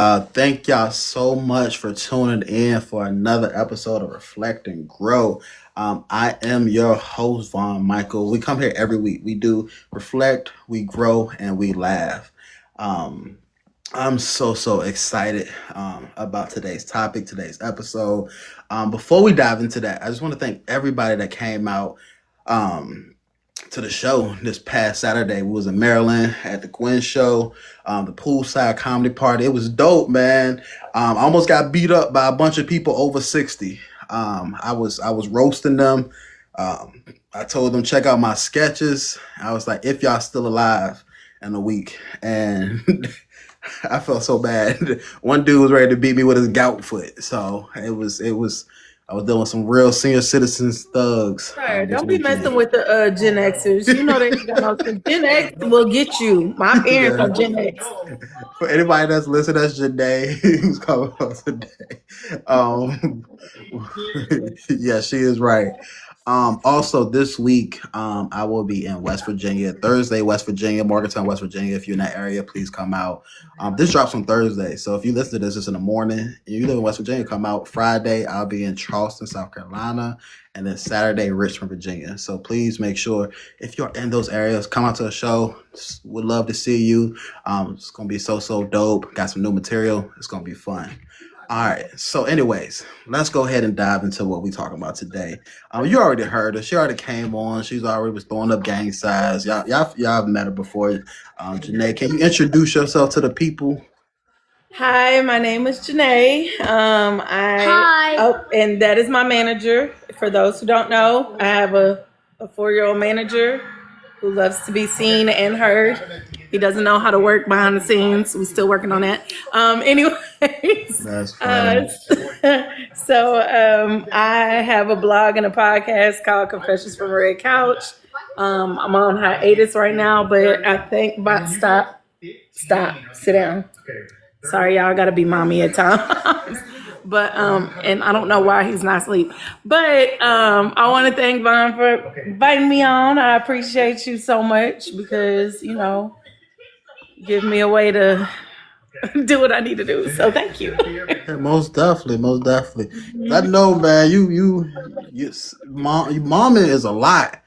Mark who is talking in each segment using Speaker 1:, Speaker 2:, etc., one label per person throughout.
Speaker 1: Thank y'all so much for tuning in for another episode of Reflect and Grow. I am your host, Vaughn Michael. We come here every week. We do reflect, we grow, and we laugh. Um, I'm so excited about today's topic, today's episode. Before we dive into that, I just want to thank everybody that came out. Um, to the show this past Saturday. We was in Maryland at the Gwen show, the poolside comedy party. It was dope, man. I almost got beat up by a bunch of people over 60. I was roasting them. I told them check out my sketches. I was like, if y'all still alive in a week, and I felt so bad. One dude was ready to beat me with his gout foot. So it was. I was dealing with some real senior citizens thugs
Speaker 2: Sir,
Speaker 1: this
Speaker 2: don't be
Speaker 1: weekend.
Speaker 2: messing with the Gen Xers. You know they ain't got no sense. Gen X will get you. My parents
Speaker 1: Yeah.
Speaker 2: are Gen X.
Speaker 1: For anybody that's listening, that's Janae who's coming on today. Um, yeah, she is right. Also this week, I will be in West Virginia, Thursday, West Virginia, Morgantown, West Virginia. If you're in that area, please come out. This drops on Thursday, so if you listen to this, it's in the morning. And you live in West Virginia, come out Friday. I'll be in Charleston, South Carolina, and then Saturday, Richmond, Virginia. So please make sure if you're in those areas, come out to the show. Would love to see you. It's gonna be so dope. Got some new material. It's gonna be fun. All right. So, anyways, let's go ahead and dive into what we're talking about today. You already heard her. She already came on. She's already was throwing up gang signs. Y'all have met her before. Janae, can you introduce yourself to the people?
Speaker 2: Hi, my name is Janae.
Speaker 3: Hi.
Speaker 2: And that is my manager. For those who don't know, I have a 4-year-old manager who loves to be seen and heard. He doesn't know how to work behind the scenes. We're still working on that. Anyways,
Speaker 1: That's funny.
Speaker 2: I have a blog and a podcast called Confessions from a Red Couch. I'm on hiatus right now, but I think about stop, sit down. Sorry, y'all gotta be mommy at times. But and I don't know why he's not asleep. But I want to thank Vaughn for inviting me on. I appreciate you so much because give me a way to do what I need to do. So thank you.
Speaker 1: Yeah, most definitely, most definitely. I know, man. Momming is a lot.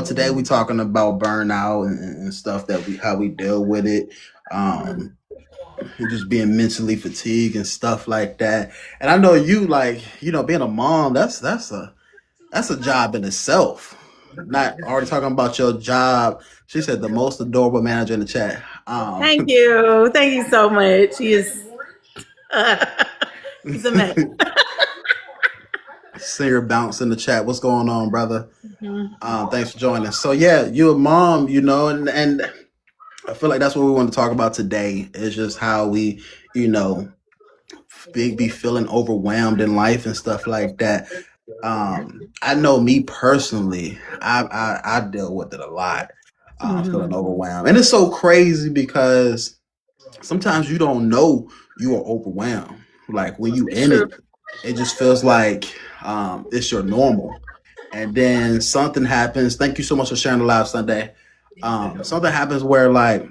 Speaker 1: Today we talking about burnout and stuff that how we deal with it. And just being mentally fatigued and stuff like that. And I know you like, being a mom, that's a job in itself. Not already talking about your job. She said the most adorable manager in the chat.
Speaker 2: Thank you. Thank you so much. He's a mess.
Speaker 1: Singer bounce in the chat. What's going on, brother? Thanks for joining. So yeah, you're a mom, and I feel like that's what we want to talk about today. Is just how we, you know, be feeling overwhelmed in life and stuff like that. I know me personally, I deal with it a lot. Feeling overwhelmed, and it's so crazy because sometimes you don't know you are overwhelmed. Like when you
Speaker 2: It's
Speaker 1: in
Speaker 2: true.
Speaker 1: it, it just feels like it's your normal. And then something happens. Thank you so much for sharing the live Sunday. Something happens where like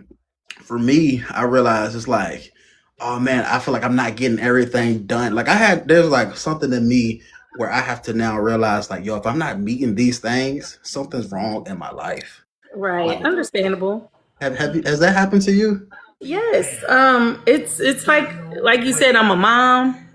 Speaker 1: for me, I realize it's like, oh man, I feel like I'm not getting everything done. Like there's like something in me where I have to now realize like, yo, if I'm not meeting these things, something's wrong in my life.
Speaker 2: Right.
Speaker 1: Like,
Speaker 2: Understandable.
Speaker 1: has that happened to you?
Speaker 2: Yes. It's like you said, I'm a mom.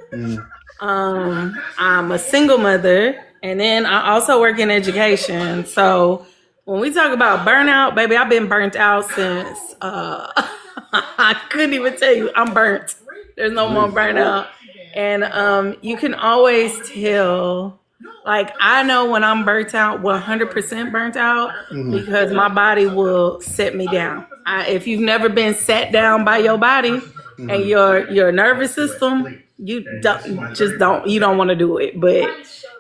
Speaker 1: Mm,
Speaker 2: I'm a single mother, and then I also work in education. So when we talk about burnout, baby, I've been burnt out since I couldn't even tell you I'm burnt. There's no more burnout, and you can always tell. Like I know when I'm burnt out, 100% burnt out,
Speaker 1: mhm.
Speaker 2: because my body will set me down. If you've never been sat down by your body and
Speaker 1: Mhm.
Speaker 2: your nervous system, you don't want to do it. But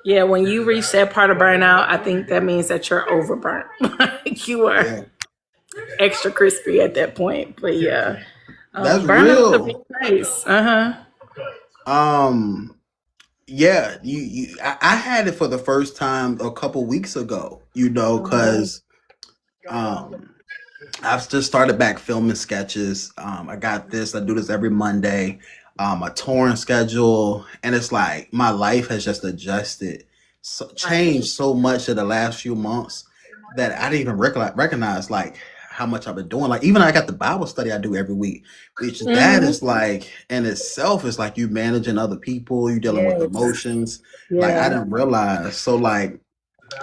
Speaker 2: yeah, when you reach that part of burnout, I think that means that you're overburnt. Like you are
Speaker 1: Yeah,
Speaker 2: extra crispy at that point. But yeah,
Speaker 1: that's
Speaker 2: burnout's a
Speaker 1: real.
Speaker 2: real place. Uh-huh.
Speaker 1: Um, yeah, I had it for the first time a couple weeks ago.
Speaker 2: Mhm.
Speaker 1: Because um, I've just started back filming sketches. I got this. I do this every Monday. A touring schedule, and it's like my life has just adjusted, changed so much in the last few months that I didn't even recognize like how much I've been doing. Like even I got the Bible study I do every week, which that is like in itself is like you managing other people, you dealing with emotions. Like I didn't realize. So like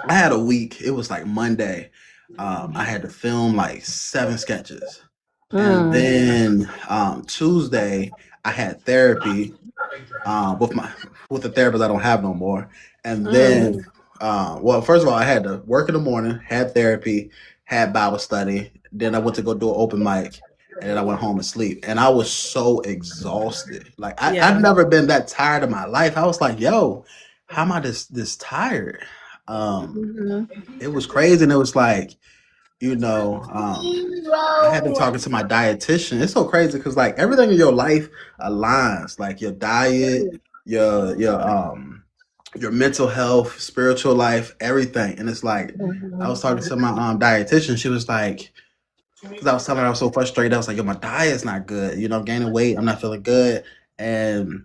Speaker 1: I had a week. It was like Monday. I had to film like 7 sketches. And then Tuesday, I had therapy with the therapist I don't have no more. And then, well, first of all, I had to work in the morning, had therapy, had Bible study. Then I went to go do an open mic, and then I went home and sleep. And I was so exhausted. Like I've never been that tired in my life. I was like, yo, how am I this tired? It was crazy, and it was like, I had been talking to my dietitian. It's so crazy because like everything in your life aligns, like your diet, your mental health, spiritual life, everything. And it's like I was talking to my dietitian. She was like, because I was telling her I was so frustrated. I was like, yo, my diet's not good. I'm gaining weight. I'm not feeling good. And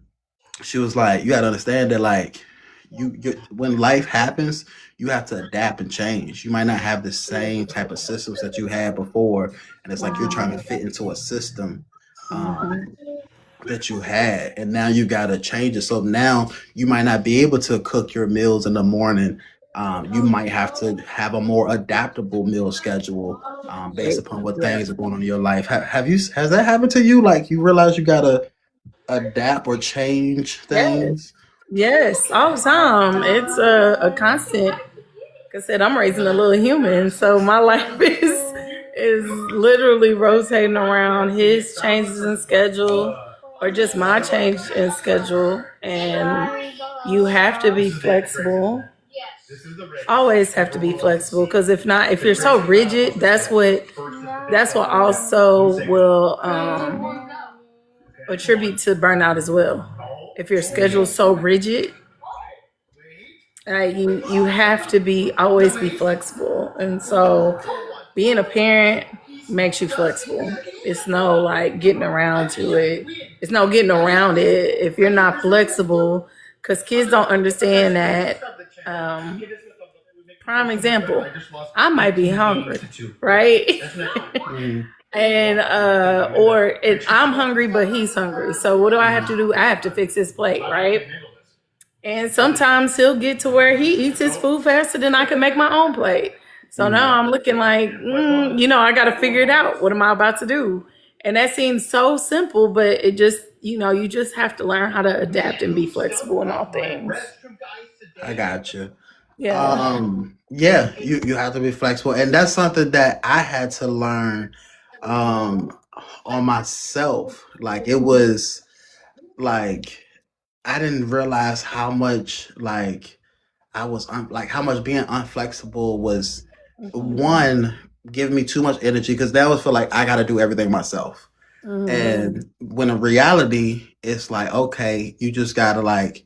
Speaker 1: she was like, you got to understand that like you when life happens, you have to adapt and change. You might not have the same type of systems that you had before, and it's like you're trying to fit into a system that you had, and now you got to change it. So now you might not be able to cook your meals in the morning. You might have to have a more adaptable meal schedule based upon what things are going on in your life. Has that happened to you? Like you realize you gotta adapt or change things?
Speaker 2: Yes, all the time. It's a constant. Like I said, I'm raising a little human, so my life is literally rotating around his changes in schedule or just my change in schedule, and you have to be flexible. Always have to be flexible because if not, if you're so rigid, that's what also will attribute to burnout as well. If your schedule is so rigid, you have to be always be flexible, and so being a parent makes you flexible. It's no like getting around to it. It's no getting around it if you're not flexible, because kids don't understand that. Prime example, I might be hungry, right? And I'm hungry, but he's hungry. So what do I have to do? I have to fix his plate, right? And sometimes he'll get to where he eats his food faster than I can make my own plate. So now I'm looking like, I got to figure it out. What am I about to do? And that seems so simple, but it just, you just have to learn how to adapt and be flexible in all things.
Speaker 1: I got you.
Speaker 2: Yeah.
Speaker 1: Yeah, you have to be flexible, and that's something that I had to learn on myself. Like it was like I didn't realize how much like I was like how much being unflexible was one giving me too much energy because that was feel like I got to do everything myself. And when in reality, it's like okay, you just gotta like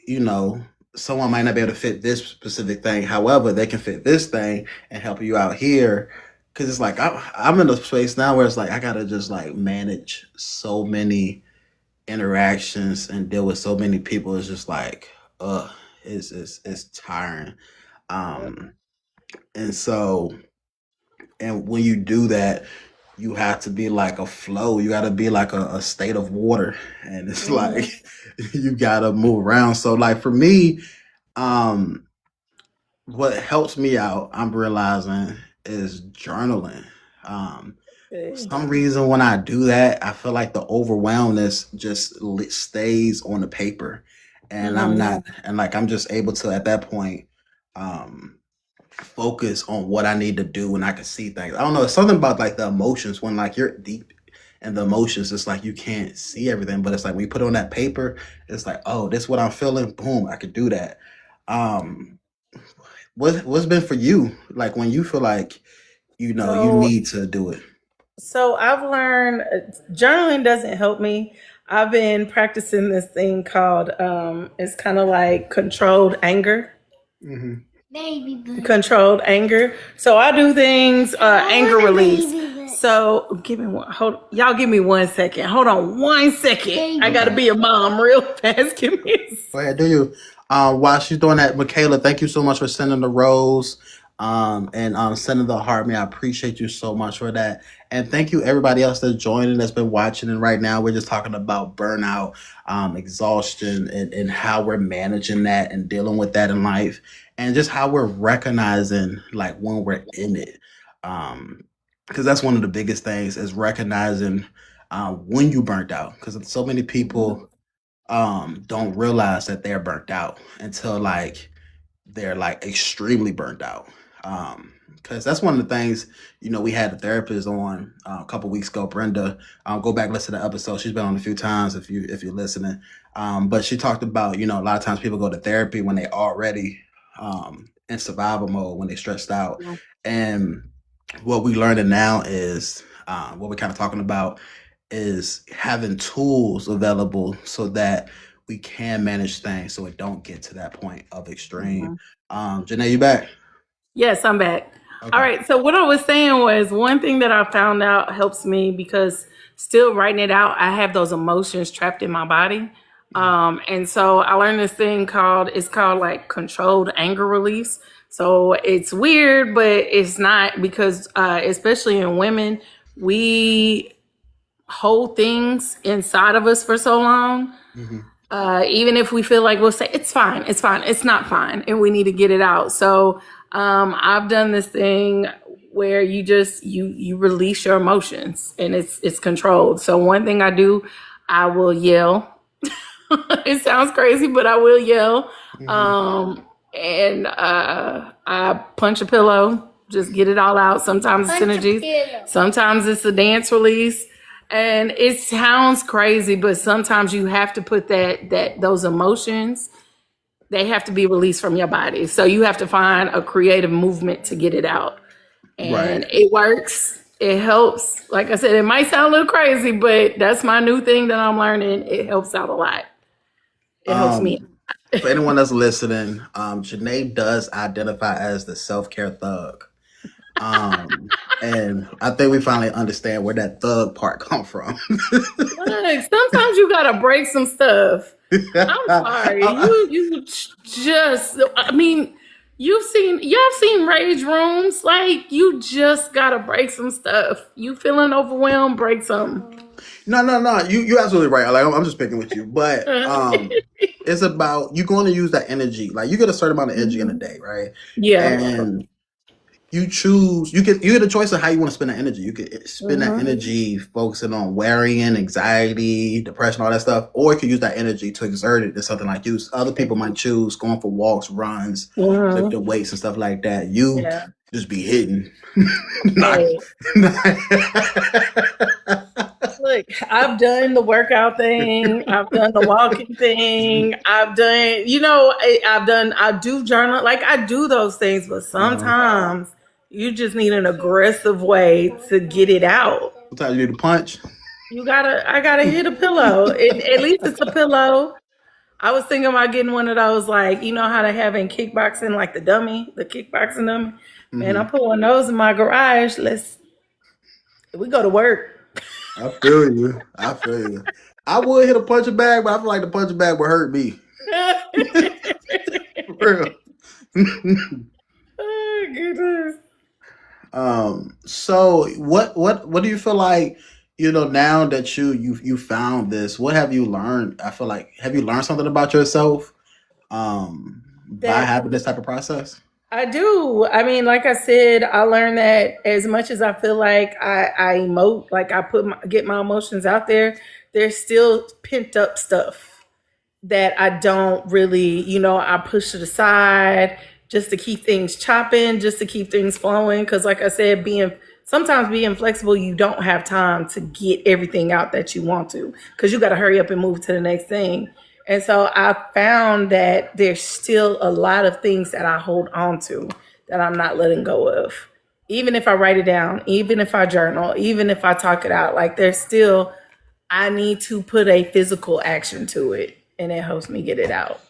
Speaker 1: you know, someone might not be able to fit this specific thing. However, they can fit this thing and help you out here. Cause it's like I'm in a space now where it's like I gotta just like manage so many interactions and deal with so many people. It's just like, it's tiring. Um, and so, and when you do that, you have to be like a flow. You got to be like a state of water, and it's like you got to move around. So, like for me, um, what helps me out, I'm realizing, is journaling. Um, some reason when I do that, I feel like the overwhelmness just stays on the paper, and I'm not, and like I'm just able to at that point, um, focus on what I need to do, and I can see things. I don't know, it's something about like the emotions when like you're deep in the emotions. It's like you can't see everything, but it's like when you put it on that paper, it's like, oh, this is what I'm feeling. Boom, I could do that. Um, what's been for you? Like when you feel like you
Speaker 2: So,
Speaker 1: need to do it.
Speaker 2: so I've learned journaling doesn't help me. I've been practicing this thing called it's kind of like controlled anger. Controlled anger. So I do things, anger release. So give me one. Y'all give me 1 second. Hold on 1 second. I gotta be a mom real fast. Give me a second.
Speaker 1: Go ahead, do you? While she's doing that, Michaela, thank you so much for sending the rose and sending the heart. Man, I appreciate you so much for that. And thank you everybody else that's joining, that's been watching. And right now we're just talking about burnout, exhaustion, and how we're managing that and dealing with that in life, and just how we're recognizing like when we're in it. Because that's one of the biggest things is recognizing when you burnt out. Because so many people don't realize that they're burnt out until like they're like extremely burnt out. Because that's one of the things, we had a therapist on a couple weeks ago, Brenda. Go back, listen to the episode. She's been on a few times if you're listening. But she talked about, a lot of times people go to therapy when they already in survival mode, when they're stressed out.
Speaker 2: Yeah.
Speaker 1: And what we learning now is what we're kind of talking about is having tools available so that we can manage things so it don't get to that point of extreme. Janae, you back?
Speaker 2: Yes, I'm back.
Speaker 1: Okay.
Speaker 2: All right. So what I was saying was one thing that I found out helps me because still writing it out, I have those emotions trapped in my body. And so I learned this thing called like controlled anger release. So it's weird, but it's not because especially in women, we hold things inside of us for so long. Even if we feel like we'll say it's fine, it's not fine, and we need to get it out. So I've done this thing where you just you release your emotions and it's controlled. So one thing I do, I will yell. It sounds crazy, but I will yell. And I punch a pillow, just get it all out. Sometimes it's energy, sometimes it's a dance release. And it sounds crazy, but sometimes you have to put those emotions, they have to be released from your body. So you have to find a creative movement to get it out. And It works. It helps. Like I said, it might sound a little crazy, but that's my new thing that I'm learning. It helps out a lot. It helps me.
Speaker 1: For anyone that's listening, Janae does identify as the self-care thug. And I think we finally understand where that thug part come from.
Speaker 2: Look, sometimes you gotta break some stuff. I'm sorry. You just, I mean, y'all seen rage rooms. Like, you just gotta break some stuff. You feeling overwhelmed, break some.
Speaker 1: No. You absolutely right. Like, I'm just picking with you, but it's about you going to use that energy. Like, you get a certain amount of energy in a day, right?
Speaker 2: Yeah.
Speaker 1: And you choose. You get a choice of how you want to spend that energy. You could spend that energy focusing on worrying, anxiety, depression, all that stuff, or you could use that energy to exert it to something like you. Other people might choose going for walks, runs, lifting weights, and stuff like that. You just be hitting.
Speaker 2: Look, I've done the workout thing. I've done the walking thing. I've done, I do journal. Like, I do those things, but sometimes you just need an aggressive way to get it out.
Speaker 1: Sometimes you need to punch.
Speaker 2: I gotta hit a pillow. At least it's a pillow. I was thinking about getting one of those, like, you know how they have in kickboxing, like the kickboxing dummy. Man, I put one of those in my garage. We go to work.
Speaker 1: I feel you. I would hit a punching bag, but I feel like the punching bag would hurt me. For real.
Speaker 2: Oh, goodness.
Speaker 1: So what do you feel like, now that you found this, what have you learned? I feel like, have you learned something about yourself by having this type of process?
Speaker 2: I do. I mean, like I said, I learned that as much as I feel like I emote, like I get my emotions out there, there's still pent up stuff that I don't really, I push to the side just to keep things chopping, just to keep things flowing. Because like I said, sometimes being flexible, you don't have time to get everything out that you want to, because you got to hurry up and move to the next thing. And so I found that there's still a lot of things that I hold on to that I'm not letting go of. Even if I write it down, even if I journal, even if I talk it out, like I need to put a physical action to it, and it helps me get it out.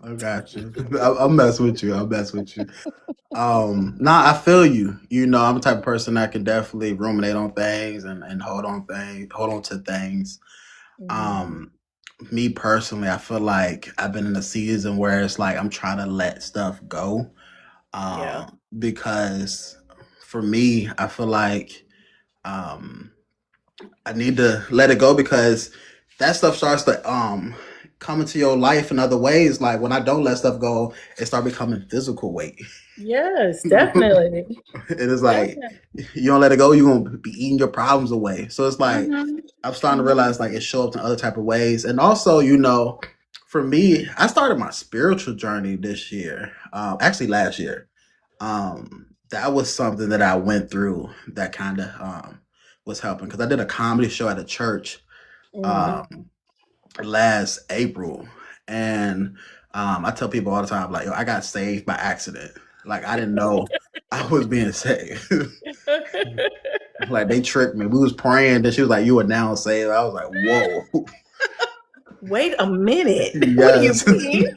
Speaker 1: I got you. I'll mess with you. I'll mess with you. Nah, I feel you. You know, I'm the type of person that can definitely ruminate on things and hold on to things.
Speaker 2: Mhm.
Speaker 1: Um, Me personally, I feel like I've been in a season where it's like I'm trying to let stuff go.
Speaker 2: Yeah.
Speaker 1: Because for me, I feel like um I need to let it go because that stuff starts to come into your life in other ways. Like when I don't let stuff go, it start becoming physical weight.
Speaker 2: Yes,
Speaker 1: It
Speaker 2: definitely.
Speaker 1: is like
Speaker 2: Definitely.
Speaker 1: you don't let it go, you're gonna be eating your problems away. So it's like
Speaker 2: Mhm.
Speaker 1: I'm starting to
Speaker 2: Mhm.
Speaker 1: realize like it shows up in other type of ways. And also, you know, for me, I started my spiritual journey this year. Actually last year. That was something that I went through that kind of was helping because I did a comedy show at a church
Speaker 2: Mhm.
Speaker 1: um last April, and I tell people all the time like, yo, I got saved by accident. Like I didn't know I was being saved. Like they tricked me. We was praying, and she was like, "You are now saved." I was like, "Whoa,
Speaker 2: Wait a minute. What do you
Speaker 1: yes,
Speaker 2: mean?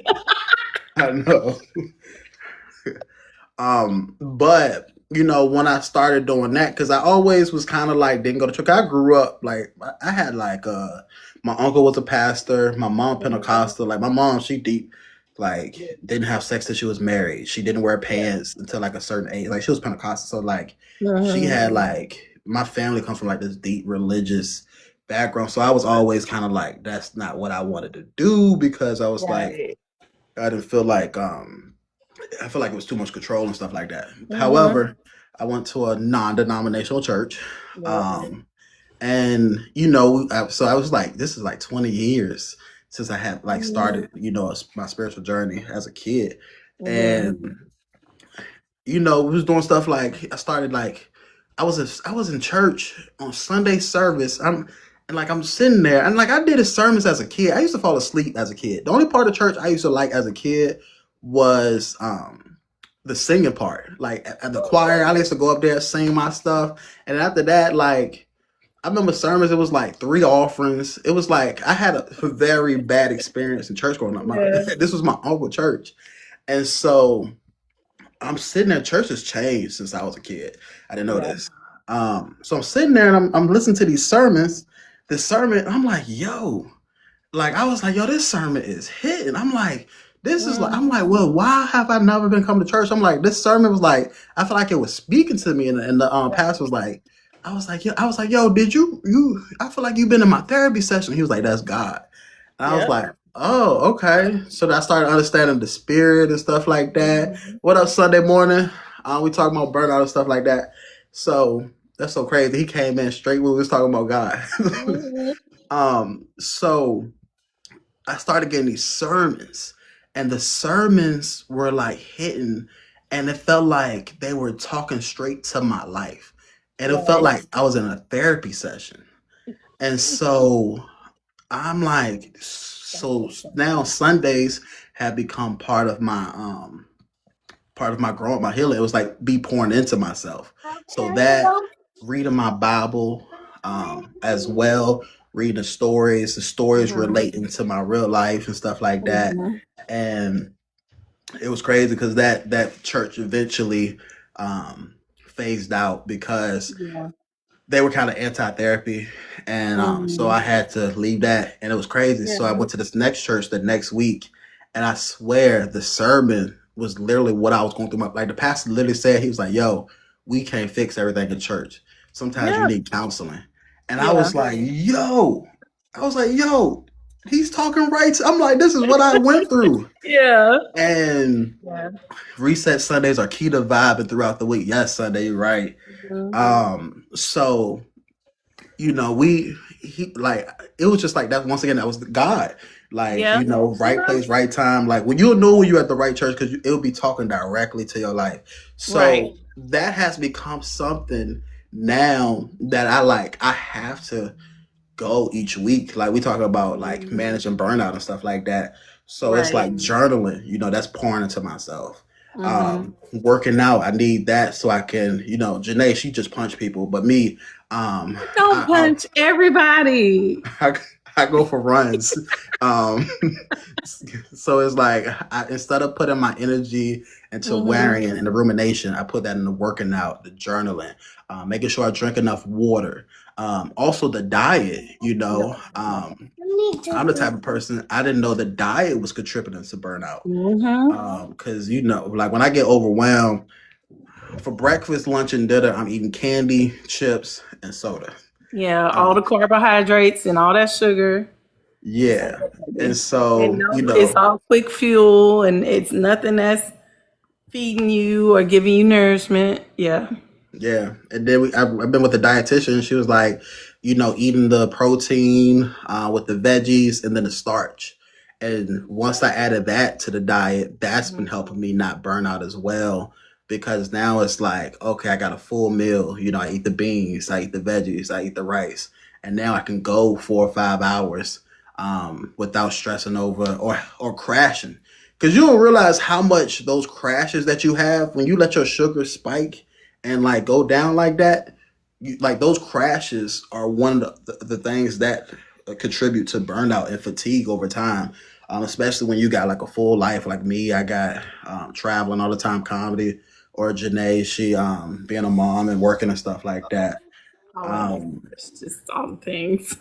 Speaker 1: I know." But you know, when I started doing that, because I always was kind of like didn't go to church. I grew up like I had like my uncle was a pastor, my mom
Speaker 2: Mhm.
Speaker 1: Pentecostal. Like my mom, she deep like didn't have sex till she was married. She didn't wear pants until like a certain age. Like she was Pentecostal, so like she
Speaker 2: Mhm.
Speaker 1: had like my family comes from like this deep religious background. So I was always kind of like that's not what I wanted to do because I was like
Speaker 2: Right.
Speaker 1: I didn't feel like I feel like it was too much control and stuff like that.
Speaker 2: Mhm.
Speaker 1: However, I went to a non-denominational church,
Speaker 2: Yep.
Speaker 1: um, and you know, so I was like, this is like 20 years since I had like
Speaker 2: Mhm.
Speaker 1: started, you know, my spiritual journey as a kid,
Speaker 2: Mhm.
Speaker 1: and you know, we was doing stuff like I started like I was in church on Sunday service. I'm sitting there and like I did a sermons as a kid. I used to fall asleep as a kid. The only part of church I used to like as a kid was the singing part. Like at the choir, I used to go up there sing my stuff, and after that, like I remember sermons. It was like three offerings. It was like I had a very bad experience in church growing up.
Speaker 2: Yeah.
Speaker 1: This was my uncle church, and so I'm sitting there. Church has changed since I was a kid. I didn't know
Speaker 2: Yeah.
Speaker 1: this. So I'm sitting there and I'm listening to these sermons. This sermon, I'm like, yo, like I was like, yo, this sermon is hitting. I'm like, this is like, I'm
Speaker 2: Mhm.
Speaker 1: like, well, why have I never been coming to church? I'm like, this sermon was like, I feel like it was speaking to me, and the pastor was like, I was like, yo, did you? I feel like you've been in my therapy session. He was like, that's God. And I was
Speaker 2: Yep.
Speaker 1: like, oh, okay. So I started understanding the spirit and stuff like that.
Speaker 2: Mhm.
Speaker 1: What up, Sunday morning? We talking about burnout and stuff like that. So that's so crazy. He came in straight when we was talking about God.
Speaker 2: Mhm.
Speaker 1: So I started getting these sermons, and the sermons were like hitting, and it felt like they were talking straight to my life. And it felt
Speaker 2: Right.
Speaker 1: like I was in a therapy session. And so I'm like, so now Sundays have become part of my growing, my healing. It was like be pouring into myself. So that reading my Bible, as well, reading the stories
Speaker 2: Mhm.
Speaker 1: relating to my real life and stuff like that.
Speaker 2: Mhm.
Speaker 1: And it was crazy because that church eventually phased out because
Speaker 2: Yeah.
Speaker 1: they were kind of anti-therapy, and so
Speaker 2: Mhm.
Speaker 1: I had to leave that, and it was crazy.
Speaker 2: Yeah.
Speaker 1: So I went to this next church the next week, and I swear the sermon was literally what I was going through. Like the pastor literally said, he was like, "Yo, we can't fix everything in church. Sometimes you
Speaker 2: Yeah.
Speaker 1: need counseling." And I
Speaker 2: Yeah.
Speaker 1: was like, "Yo," I was like, "Yo, he's talking right." I'm like, "This is what I went through."
Speaker 2: Yeah.
Speaker 1: And
Speaker 2: Yeah.
Speaker 1: reset Sundays are key to vibing throughout the week. Yes, Sunday, you're right.
Speaker 2: Mhm.
Speaker 1: So you know, he like it was just like that. Once again, that was God. Like,
Speaker 2: Yeah.
Speaker 1: you know, right
Speaker 2: Mhm.
Speaker 1: place, right time. Like when you'll know when you're at the right church because it'll be talking directly to your life.
Speaker 2: Right.
Speaker 1: So that has become something now that I like. I have to go each week. Like we talk about like
Speaker 2: Mhm.
Speaker 1: managing burnout and stuff like that. So it's
Speaker 2: Right.
Speaker 1: like journaling, you know, that's pouring into myself.
Speaker 2: Mhm.
Speaker 1: Working out, I need that so I can, you know, Janae, she just punch people, but me,
Speaker 2: Don't
Speaker 1: I,
Speaker 2: punch everybody.
Speaker 1: I I go for runs. Um, so it's like instead of putting my energy into
Speaker 2: Mm-hmm.
Speaker 1: wearing it and the rumination, I put that into working out, the journaling, making sure I drink enough water. Also the diet, I'm the type of person I didn't know the diet was contributing to burnout.
Speaker 2: Mm-hmm.
Speaker 1: Because like when I get overwhelmed for breakfast, lunch, and dinner, I'm eating candy, chips, and soda.
Speaker 2: Yeah, all the
Speaker 1: Um,
Speaker 2: carbohydrates and all that sugar.
Speaker 1: yeah, and
Speaker 2: And
Speaker 1: so
Speaker 2: it's all quick fuel and it's nothing that's feeding you or giving you nourishment. Yeah.
Speaker 1: yeah, and then I've been with a dietitian. She was like, eating the protein with the veggies and then the starch. And once I added that to the diet, that's been helping me not burn out as well. Because now it's like, okay, I got a full meal. I eat the beans, I eat the veggies, I eat the rice, and now I can go 4 or 5 hours without stressing over or crashing. Because you don't realize how much those crashes that you have when you let your sugar spike and like go down like that. Like those crashes are one of the things that contribute to burnout and fatigue over time. Especially when you got like a full life like me. I got traveling all the time, comedy, or Janae, she being a mom and working and stuff like that.
Speaker 2: Oh my gosh.
Speaker 1: Um,
Speaker 2: It's just all the things.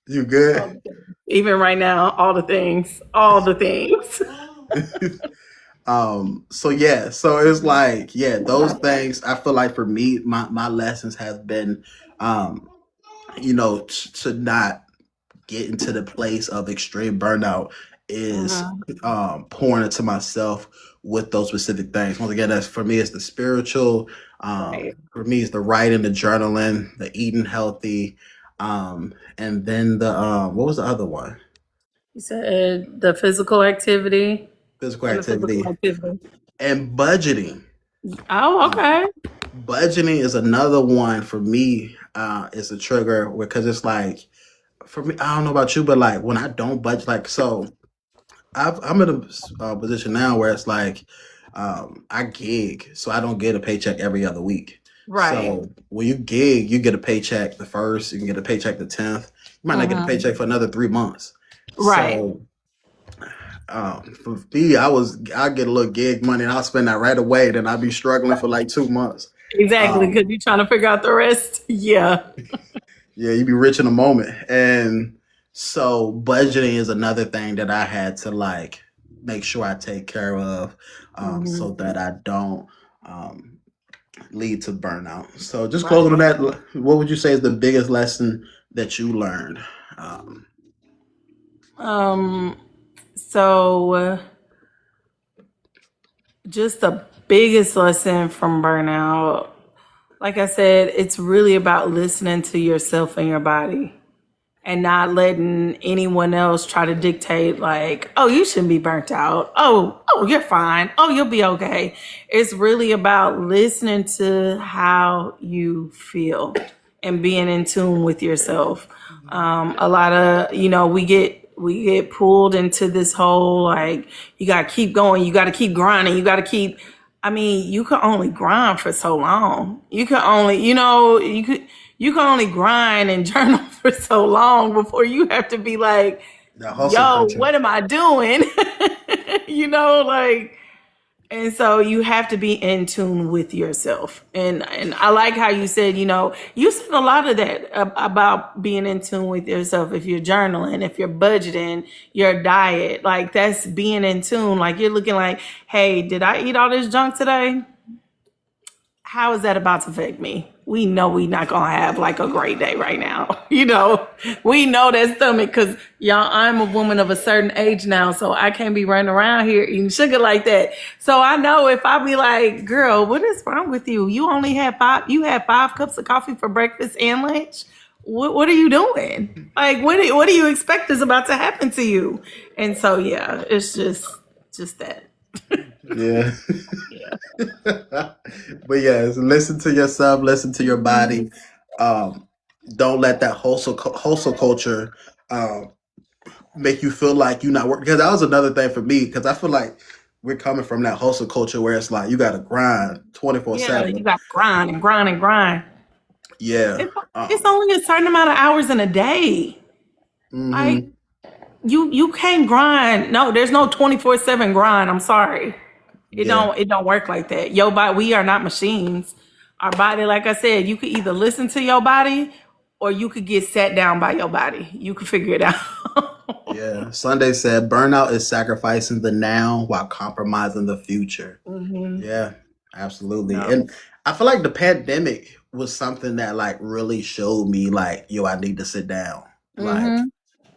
Speaker 1: you
Speaker 2: All
Speaker 1: good?
Speaker 2: the things. Even right now, all the things. All the things.
Speaker 1: So yeah, so it's like, yeah, those things I feel like for me, my lessons have been um, to not get into the place of extreme burnout is
Speaker 2: Mhm.
Speaker 1: pouring into myself with those specific things. Once again, that's for me, it's the spiritual.
Speaker 2: Right.
Speaker 1: For me, it's the writing, the journaling, the eating healthy, and then the what was the other one?
Speaker 2: You said the physical activity
Speaker 1: Physical
Speaker 2: and the physical
Speaker 1: activity
Speaker 2: activity.
Speaker 1: and budgeting.
Speaker 2: Oh,
Speaker 1: Um,
Speaker 2: okay.
Speaker 1: Budgeting is another one for me. It's a trigger because it's like for me. I don't know about you, but like when I don't budget, like so I'm in a position now where it's like I gig, so I don't get a paycheck every other week.
Speaker 2: Right.
Speaker 1: So when you gig, you get a paycheck the first, you can get a paycheck the 10th. You might not get a
Speaker 2: Hmm.
Speaker 1: paycheck for another 3 months.
Speaker 2: Right.
Speaker 1: So for me, I get a little gig money and I'll spend that right away. Then I'll be struggling for like 2 months.
Speaker 2: Exactly.
Speaker 1: Um,
Speaker 2: Because you're trying to figure out the rest. Yeah.
Speaker 1: yeah, you be rich in a moment. And so budgeting is another thing that I had to like make sure I take care of
Speaker 2: Hmm.
Speaker 1: so that I don't um, lead to burnout. So just closing
Speaker 2: Right.
Speaker 1: on that, what would you say is the biggest lesson that you learned? Um,
Speaker 2: Um. So, just the biggest lesson from burnout, like I said, it's really about listening to yourself and your body and not letting anyone else try to dictate like, oh, you shouldn't be burnt out. Oh, you're fine. Oh, you'll be okay. It's really about listening to how you feel and being in tune with yourself. A lot of, we get pulled into this whole like you got to keep going, you got to keep grinding, you got to keep. I mean, you can only grind for so long. You can only, you can only grind and journal for so long before you have to be like,
Speaker 1: the hustle
Speaker 2: yo,
Speaker 1: culture.
Speaker 2: what am I doing? Like, and so you have to be in tune with yourself. And I like how you said, you said a lot of that about being in tune with yourself. If you're journaling, if you're budgeting your diet, like that's being in tune. Like you're looking like, hey, did I eat all this junk today? How is that about to affect me? We know we not gonna have like a great day right now. We know that stomach because y'all, I'm a woman of a certain age now, so I can't be running around here eating sugar like that. So I know if I be like, girl, what is wrong with you? You had 5 cups of coffee for breakfast and lunch. What are you doing? Like, what do you expect is about to happen to you? And so yeah, it's just that.
Speaker 1: Yeah.
Speaker 2: Yeah.
Speaker 1: But yes, listen to yourself, listen to your body. Um, don't let that hustle culture um, make you feel like you're not working. Because that was another thing for me. Because I feel like we're coming from that hustle culture where it's like you got to grind
Speaker 2: Yeah, you
Speaker 1: 24/7.
Speaker 2: got to grind and grind and grind.
Speaker 1: Yeah.
Speaker 2: It's, it's only a certain amount of hours in a day. Like
Speaker 1: Mm-hmm.
Speaker 2: you can't grind. No, there's no 24/7 grind. I'm sorry.
Speaker 1: Yeah.
Speaker 2: It don't work like that. Your body, we are not machines. Our body, like I said, you could either listen to your body or you could get sat down by your body. You could figure it out.
Speaker 1: Yeah. Sunday said burnout is sacrificing the now while compromising the future.
Speaker 2: hmm
Speaker 1: Yeah, absolutely.
Speaker 2: No.
Speaker 1: And I feel like the pandemic was something that like really showed me like, yo, I need to sit down. Like
Speaker 2: hmm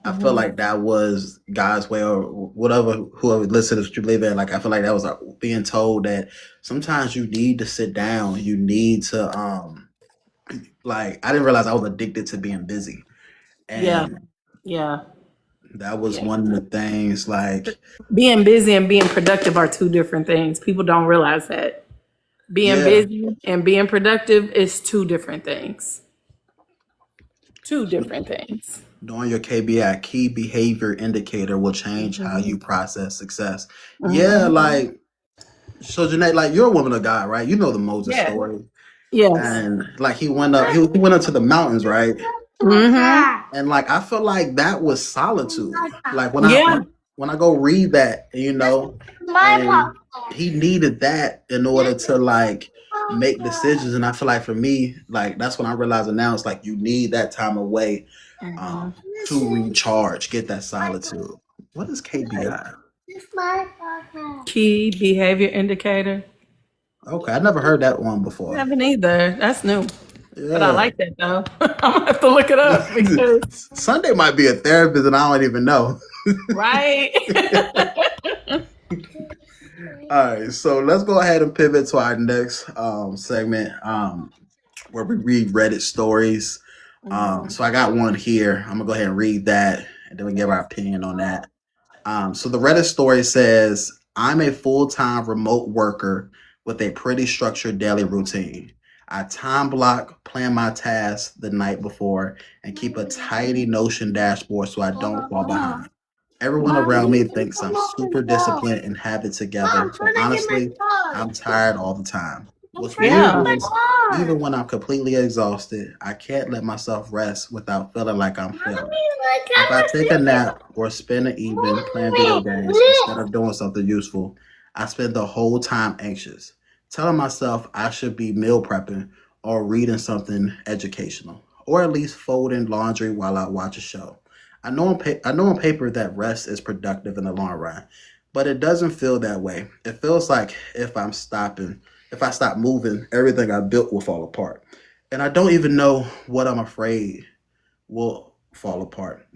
Speaker 1: I feel
Speaker 2: hmm
Speaker 1: like that was God's way or whatever, whoever listeners you believe in. Like I feel like that was being told that sometimes you need to sit down. You need to like I didn't realize I was addicted to being busy.
Speaker 2: Yeah.
Speaker 1: And
Speaker 2: Yeah.
Speaker 1: that was
Speaker 2: Yeah.
Speaker 1: one of the things like
Speaker 2: Being busy and being productive are two different things. People don't realize that. Being
Speaker 1: yeah.
Speaker 2: busy and being productive is two different things. Two different things.
Speaker 1: Knowing your KBI, key behavior indicator, will change how
Speaker 2: hmm
Speaker 1: you process success. Yeah,
Speaker 2: hmm
Speaker 1: like so Janae, like you're a woman of God, right? You know the Moses
Speaker 2: Yeah.
Speaker 1: story.
Speaker 2: Yes.
Speaker 1: And like he went up to the mountains, right?
Speaker 2: hmm
Speaker 1: And like I feel like that was solitude. Like
Speaker 2: Yeah.
Speaker 1: when I go read that, and he needed that in order to like make decisions. And I feel like for me, like that's when I realized it now. It's like you need that time away
Speaker 2: hmm
Speaker 1: um to recharge, get that solitude. What is KBI?
Speaker 2: Key behavior indicator.
Speaker 1: Okay, I never heard that one
Speaker 2: I
Speaker 1: before.
Speaker 2: haven't either. That's new. But I
Speaker 1: Yeah.
Speaker 2: like that though. I'm gonna have to look it up because
Speaker 1: Sunday might be a therapist and I don't even know.
Speaker 2: right.
Speaker 1: All right, so let's go ahead and pivot to our next segment where we read Reddit stories.
Speaker 2: Mhm.
Speaker 1: So I got one here. I'm gonna go ahead and read that, and then we give our opinion on that. So the Reddit story says, "I'm a full-time remote worker with a pretty structured daily routine. I time block, plan my tasks the night before, and keep a tidy Notion dashboard so I don't fall behind. Everyone around me thinks I'm super disciplined and have it together, but honestly, I'm tired all the time. What's weird
Speaker 2: Yeah.
Speaker 1: is, even when I'm completely exhausted, I can't let myself rest without feeling like I'm failing. If I take a nap or spend an evening playing video games instead of doing something useful, I spend the whole time anxious, telling myself I should be meal prepping or reading something educational, or at least folding laundry while I watch a show. I know on paper that rest is productive in the long run, but it doesn't feel that way. It feels like if I stop moving, everything I built will fall apart. And I don't even know what I'm afraid will fall apart.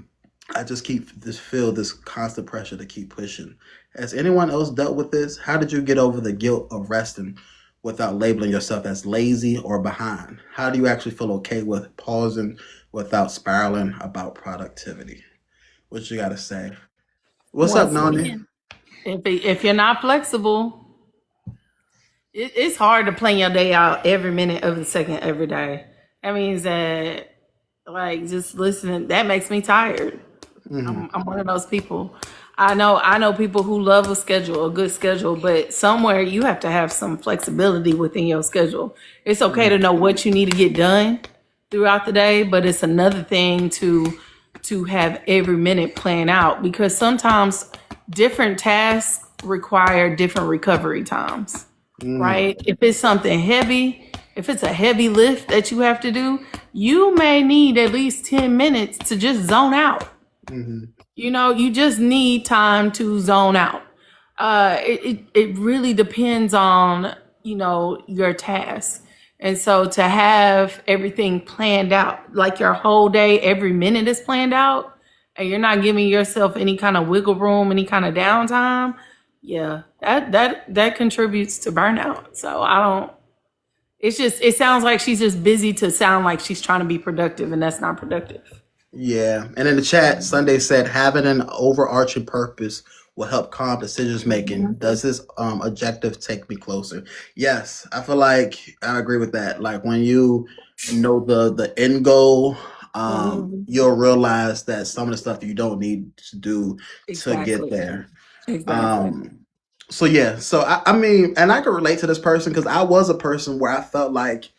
Speaker 1: I just feel this constant pressure to keep pushing. Has anyone else dealt with this? How did you get over the guilt of resting without labeling yourself as lazy or behind? How do you actually feel okay with pausing without spiraling about productivity? What you got to say? What's up,
Speaker 2: Once
Speaker 1: Nani?
Speaker 2: again, if you're not flexible, it's hard to plan your day out every minute of the second every day. That means that like just listening, that makes me tired.
Speaker 1: Hmm.
Speaker 2: I'm one of those people. I know people who love a good schedule, but somewhere you have to have some flexibility within your schedule. It's okay to know what you need to get done throughout the day, but it's another thing to have every minute planned out because sometimes different tasks require different recovery times,
Speaker 1: Mm-hmm.
Speaker 2: right? If it's something heavy, if it's a heavy lift that you have to do, you may need at least 10 minutes to just zone out.
Speaker 1: Hmm.
Speaker 2: You just need time to zone out. It really depends on, your task. And so to have everything planned out, like your whole day, every minute is planned out, and you're not giving yourself any kind of wiggle room, any kind of downtime, yeah, that contributes to burnout. So I don't. It sounds like she's just busy to sound like she's trying to be productive, and that's not productive.
Speaker 1: Yeah. And in the chat, Sunday said having an overarching purpose will help calm decisions making. Does this objective take me closer? Yes. I feel like I agree with that. Like when you know the end goal,
Speaker 2: Mhm.
Speaker 1: you'll realize that some of the stuff you don't need to do to get
Speaker 2: Exactly.
Speaker 1: there.
Speaker 2: Exactly.
Speaker 1: So yeah, so I mean, and I can relate to this person because I was a person where I felt like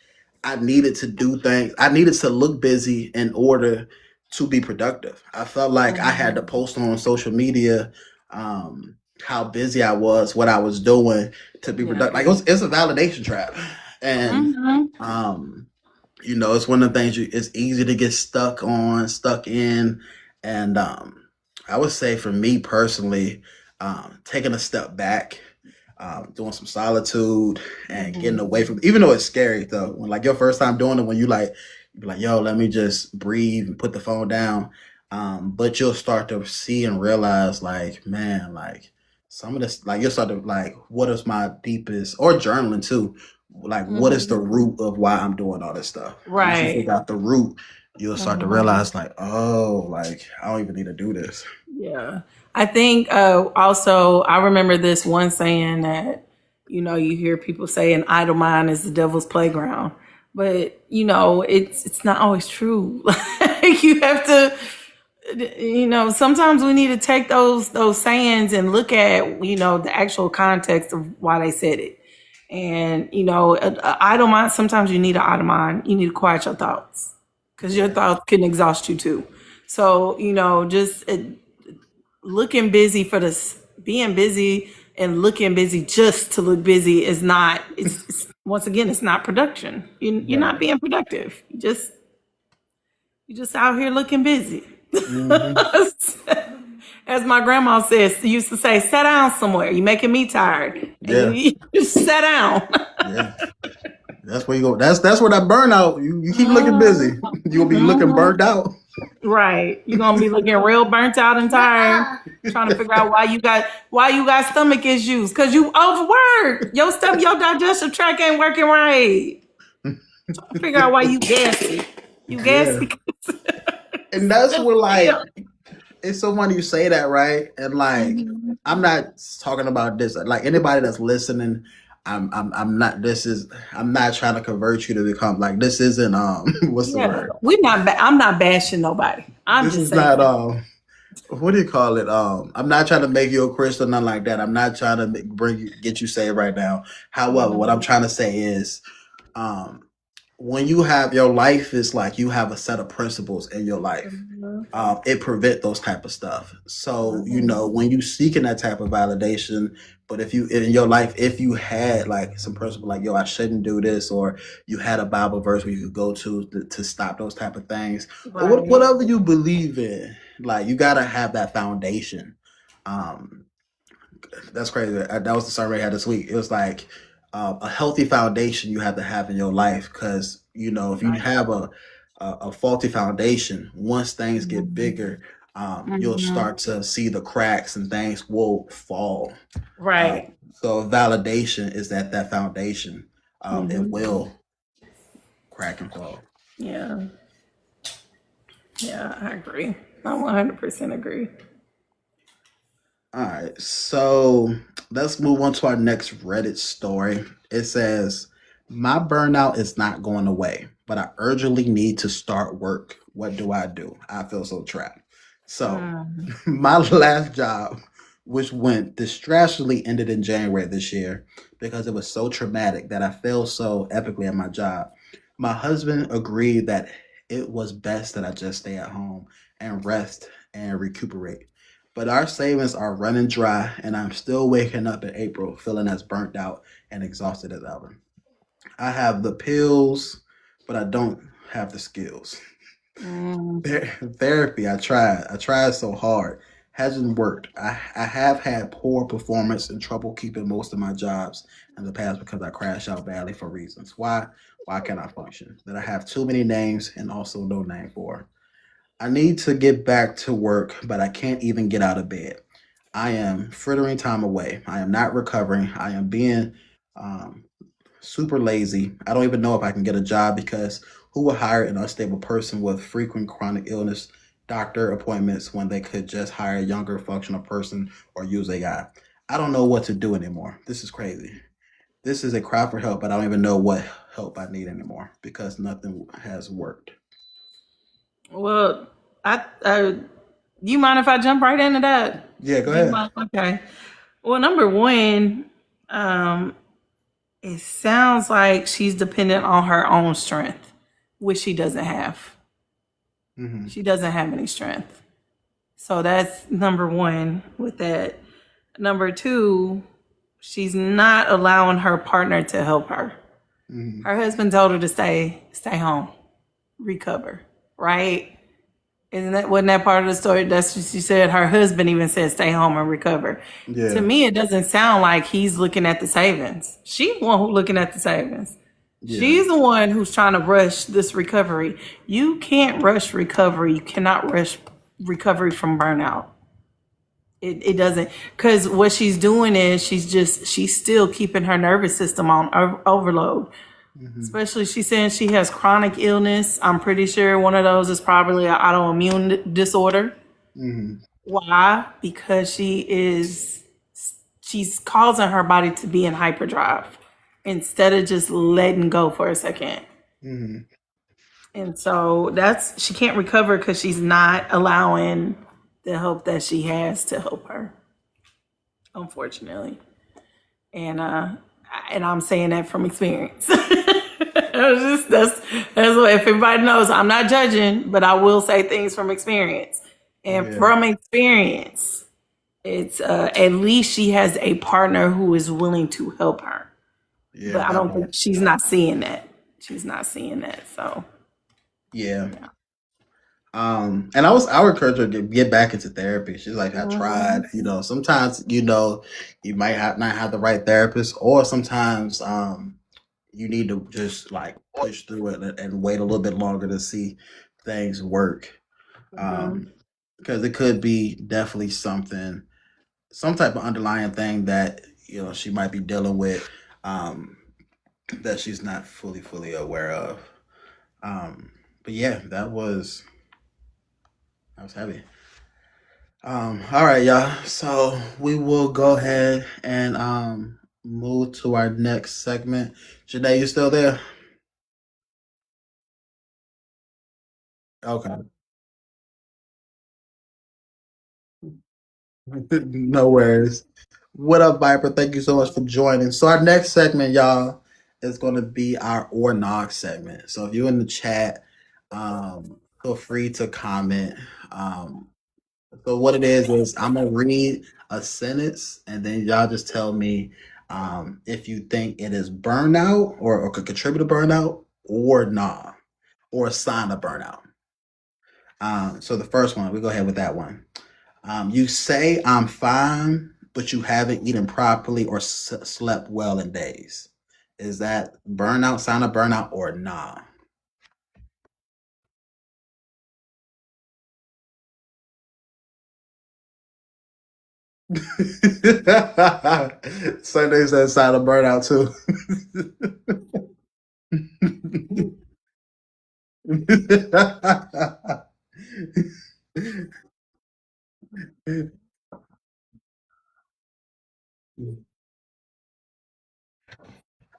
Speaker 1: I needed to do things. I needed to look busy in order to be productive. I felt like I had to post on social media how busy I was, what I was doing to be
Speaker 2: Yeah.
Speaker 1: productive. Like it's a validation trap, and it's one of the things it's easy to get stuck in, and I would say for me personally, taking a step back, doing some solitude and getting away from, even though it's scary though, when like your first time doing it, when you be like, yo, let me just breathe and put the phone down. But you'll start to see and realize like, man, like some of this, like you'll start to like, what is my deepest, or journaling too, like what is the root of why I'm doing all this stuff? Once you
Speaker 2: Right.
Speaker 1: figure out the root, you'll start to realize like, oh, like I don't even need to do this.
Speaker 2: Yeah. I think also I remember this one saying that, you hear people say an idle mind is the devil's playground. But, it's not always true. Like you have to, sometimes we need to take those sayings and look at, the actual context of why they said it. And, a idle mind, sometimes you need an idle mind. You need to quiet your thoughts because your thoughts can exhaust you too. So, just looking busy for this, being busy and looking busy just to look busy is not, it's once again, it's not production. You're not being productive. You just out here looking busy. As my grandma used to say, sit down somewhere. You're making me tired. And you just sit down.
Speaker 1: Yeah. That's where you go. That's where that burnout. You keep looking busy. You'll be looking burnt out.
Speaker 2: Right. You're gonna be looking real burnt out and tired, trying to figure out why you got stomach issues. Cause you overworked. Your digestive tract ain't working right. Trying to figure out why you gassy. You gassy.
Speaker 1: And that's what like it's so funny you say that, right? And like I'm not talking about this. Like anybody that's listening, I'm not. I'm not trying to convert you to become like this. Isn't what's the word?
Speaker 2: I'm not bashing nobody.
Speaker 1: This is not what do you call it? I'm not trying to make you a Christian, nothing like that. I'm not trying to get you saved right now. However, what I'm trying to say is, when you have your life is like you have a set of principles in your life. It prevent those type of stuff. So when you seeking that type of validation, but if you in your life, if you had like some principle, like yo, I shouldn't do this, or you had a Bible verse where you could go to stop those type of things, or whatever you believe in, like you gotta have that foundation. That's crazy. That was the sermon I had this week. It was like a healthy foundation you have to have in your life, because if you have a faulty foundation, once things get bigger, you'll start to see the cracks and things will fall.
Speaker 2: Right.
Speaker 1: So validation is that foundation. It will crack and fall.
Speaker 2: Yeah. Yeah, I agree. I 100% agree.
Speaker 1: All right, so let's move on to our next Reddit story. It says, my burnout is not going away, but I urgently need to start work. What do I do? I feel so trapped. So, my last job, which went distressingly, ended in January this year because it was so traumatic that I failed so epically at my job. My husband agreed that it was best that I just stay at home and rest and recuperate. But our savings are running dry, and I'm still waking up in April feeling as burnt out and exhausted as ever. I have the pills, but I don't have the skills. Therapy, I tried. I tried so hard. Hasn't worked. I have had poor performance and trouble keeping most of my jobs in the past because I crashed out badly for reasons. Why can't I function? That I have too many names and also no name for. I need to get back to work, but I can't even get out of bed. I am frittering time away. I am not recovering. I am being um, super lazy. I don't even know if I can get a job because who would hire an unstable person with frequent chronic illness, doctor appointments when they could just hire a younger functional person or use AI? I don't know what to do anymore. This is crazy. This is a cry for help, but I don't even know what help I need anymore because nothing has worked.
Speaker 2: Well, do you mind if I jump right into that?
Speaker 1: Yeah, go ahead.
Speaker 2: Okay. Well, number one, it sounds like she's dependent on her own strength, which she doesn't have.
Speaker 1: Mm-hmm.
Speaker 2: She doesn't have any strength. So that's number one with that. Number two, she's not allowing her partner to help her.
Speaker 1: Mm-hmm.
Speaker 2: Her husband told her to stay home, recover, right? Wasn't that part of the story? That's what she said. Her husband even said, stay home and recover.
Speaker 1: Yeah.
Speaker 2: To me, it doesn't sound like he's looking at the savings. She's the one who's looking at the savings.
Speaker 1: Yeah.
Speaker 2: She's the one who's trying to rush this recovery. You can't rush recovery. You cannot rush recovery from burnout. It doesn't, because what she's doing is she's still keeping her nervous system on overload.
Speaker 1: Mm-hmm.
Speaker 2: Especially she's saying she has chronic illness. I'm pretty sure one of those is probably an autoimmune disorder.
Speaker 1: Mm-hmm.
Speaker 2: Why? Because she's causing her body to be in hyperdrive instead of just letting go for a second.
Speaker 1: Mm-hmm.
Speaker 2: And so she can't recover because she's not allowing the help that she has to help her, unfortunately. And I'm saying that from experience. That's what, if everybody knows, I'm not judging, but I will say things from experience. And from experience, it's at least she has a partner who is willing to help her. Yeah, but I don't think she's not seeing that. She's not seeing that. So
Speaker 1: yeah. And I would encourage her to get back into therapy. She's like, I tried, sometimes, you might not have the right therapist, or sometimes, you need to just like push through it and wait a little bit longer to see things work. Because it could be definitely some type of underlying thing that, she might be dealing with, that she's not fully aware of. But yeah, that was heavy. All right, y'all. So we will go ahead and move to our next segment. Janae, you still there? Okay. No worries. What up, Viper? Thank you so much for joining. So our next segment, y'all, is going to be our or not segment. So if you're in the chat, feel free to comment. So what it is I'm gonna read a sentence, and then y'all just tell me if you think it is burnout or could contribute to burnout or not, or a sign of burnout. So the first one, we go ahead with that one. You say I'm fine, but you haven't eaten properly or slept well in days. Is that burnout, sign of burnout, or nah? Sunday says sign of burnout too.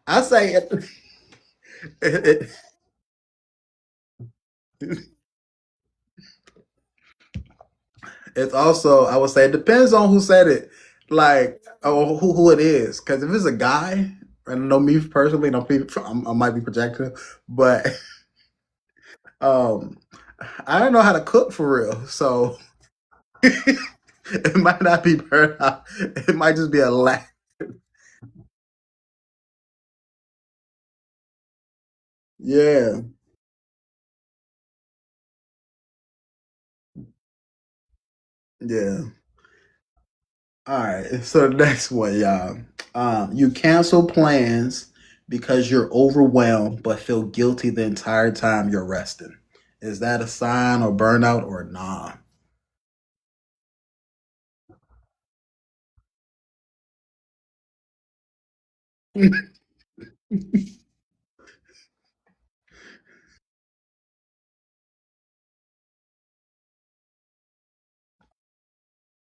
Speaker 1: I say it, it's also, I would say, it depends on who said it, like, or who it is. Because if it's a guy, and I know me personally, I might be projecting, but um, I don't know how to cook for real, so it might not be burnout. It might just be a lack. Yeah, yeah. All right. So the next one, y'all. You cancel plans because you're overwhelmed, but feel guilty the entire time you're resting. Is that a sign or burnout or nah?